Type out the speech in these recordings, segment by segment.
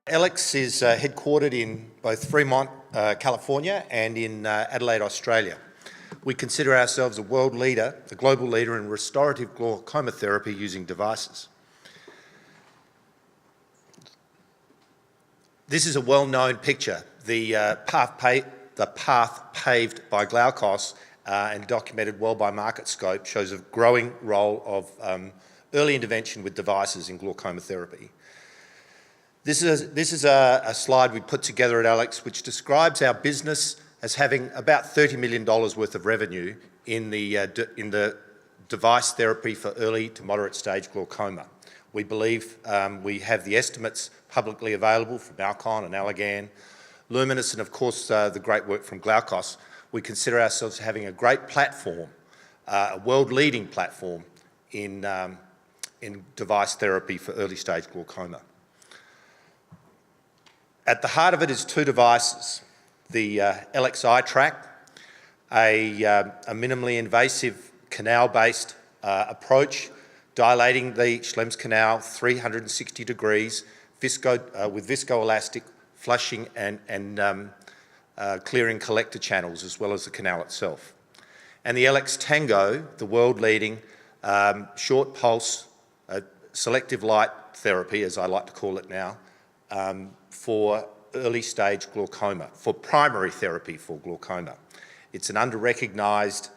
Ellex is headquartered in both Fremont, California and in Adelaide, Australia. We consider ourselves a world leader, a global leader in restorative glaucoma therapy using devices. This is a well-known picture, the path paved by GLAUCOMA and documented well by MarketScope shows a growing role of early intervention with devices in glaucoma therapy. This is a slide we put together at Ellex which describes our business as having about $30 million worth of revenue in the device therapy for early to moderate stage glaucoma. We believe we have the estimates publicly available from Alcon and Allergan, Luminous, and of course the great work from GLAUCOMA. We consider ourselves having a great platform, a world-leading platform in device therapy for early stage glaucoma. At the heart of it is two devices, the Ellex iTrack, a minimally invasive canal-based approach, dilating the Schlemm's canal 360 degrees with viscoelastic flushing and clearing collector channels as well as the canal itself. And the Ellex Tango, the world-leading short pulse selective light therapy, as I like to call it now, for early stage glaucoma, for primary therapy for glaucoma. It's an under-recognised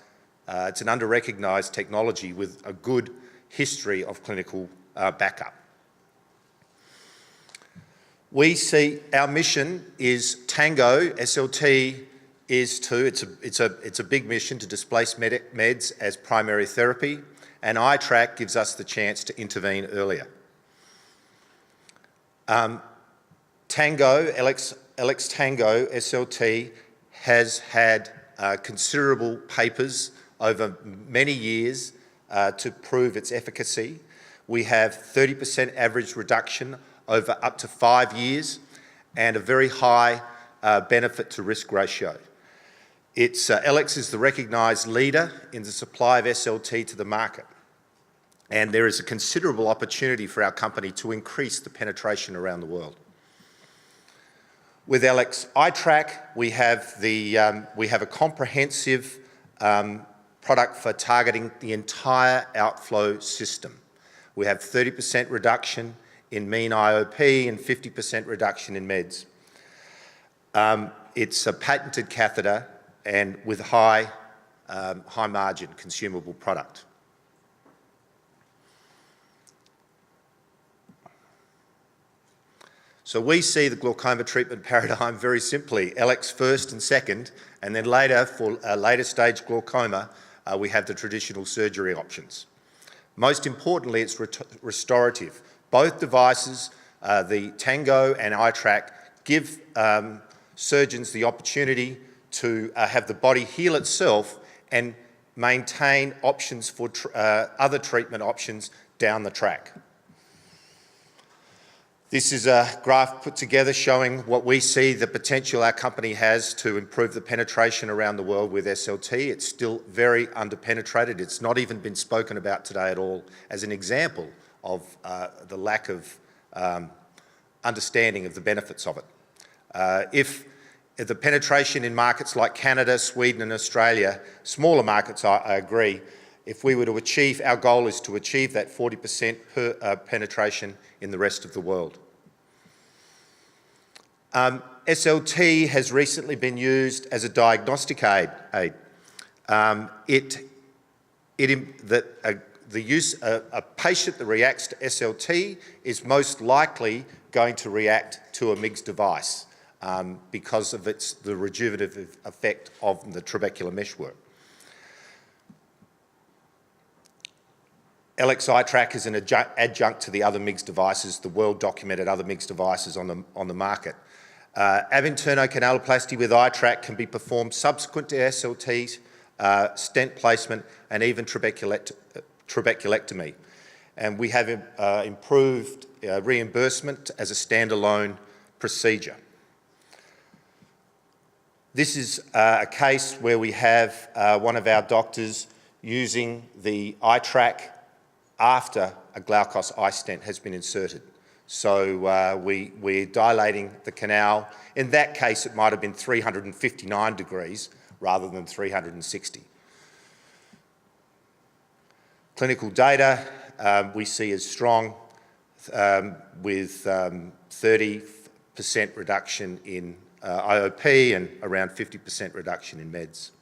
technology with a good history of clinical backup. We see our mission is TANGO, SLT it's a big mission to displace meds as primary therapy, and iTrack gives us the chance to intervene earlier. Tango, Ellex Tango SLT has had considerable papers over many years to prove its efficacy. We have 30% average reduction over up to 5 years and a very high benefit to risk ratio. Ellex is the recognised leader in the supply of SLT to the market, and there is a considerable opportunity for our company to increase the penetration around the world. With Ellex iTrack, we have a comprehensive product for targeting the entire outflow system. We have 30% reduction in mean IOP and 50% reduction in meds. It's a patented catheter and with high margin consumable product. So we see the glaucoma treatment paradigm very simply, Ellex first and second, and then later for later stage glaucoma, we have the traditional surgery options. Most importantly, it's restorative. Both devices, the Tango and iTrack, give surgeons the opportunity to have the body heal itself and maintain options for other treatment options down the track. This is a graph put together showing what we see the potential our company has to improve the penetration around the world with SLT. It's still very underpenetrated. It's not even been spoken about today at all as an example of the lack of understanding of the benefits of it. If the penetration in markets like Canada, Sweden and Australia, smaller markets I agree, if we were to achieve, our goal is to achieve that 40% penetration in the rest of the world. SLT has recently been used as a diagnostic aid. A patient that reacts to SLT is most likely going to react to a MIGS device because of the rejuvenative effect of the trabecular meshwork. Ellex iTrack is an adjunct to the other MIGS devices, the world-documented other MIGS devices on the market. Ab interno canaloplasty with iTrack can be performed subsequent to SLT, stent placement, and even trabeculectomy. And we have improved reimbursement as a standalone procedure. This is a case where we have one of our doctors using the iTrack after a GLAUCOMA eye stent has been inserted. So we're dilating the canal. In that case, it might have been 359 degrees rather than 360. Clinical data we see as strong, with 30% reduction in IOP and around 50% reduction in meds.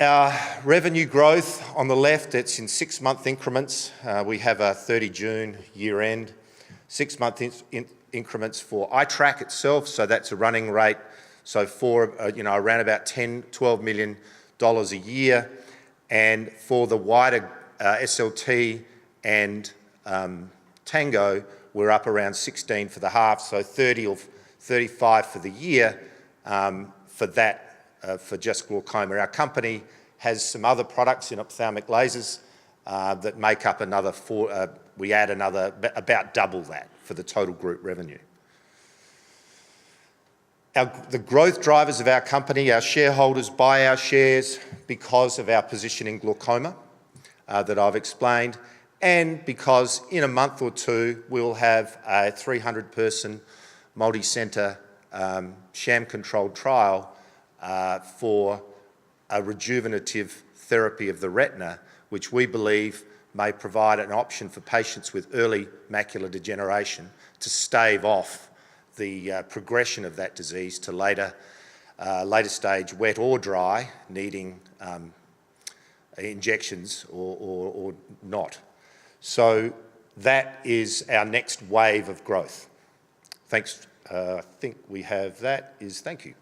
Our revenue growth on the left, it's in 6-month increments. We have a 30 June year end, 6-month increments for iTrack itself, so that's a running rate. So for around about $10–12 million a year, and for the wider SLT and Tango, we're up around 16 for the half, so 30 or 35 for the year for that. For just glaucoma. Our company has some other products in ophthalmic lasers that make up another we add another about double that for the total group revenue. The growth drivers of our company, our shareholders buy our shares because of our position in glaucoma that I've explained, and because in a month or two we'll have a 300-person multi-centre sham-controlled trial for a rejuvenative therapy of the retina, which we believe may provide an option for patients with early macular degeneration to stave off the progression of that disease to later stage, wet or dry, needing injections or not. So that is our next wave of growth. Thanks. I think we have that. Thank you.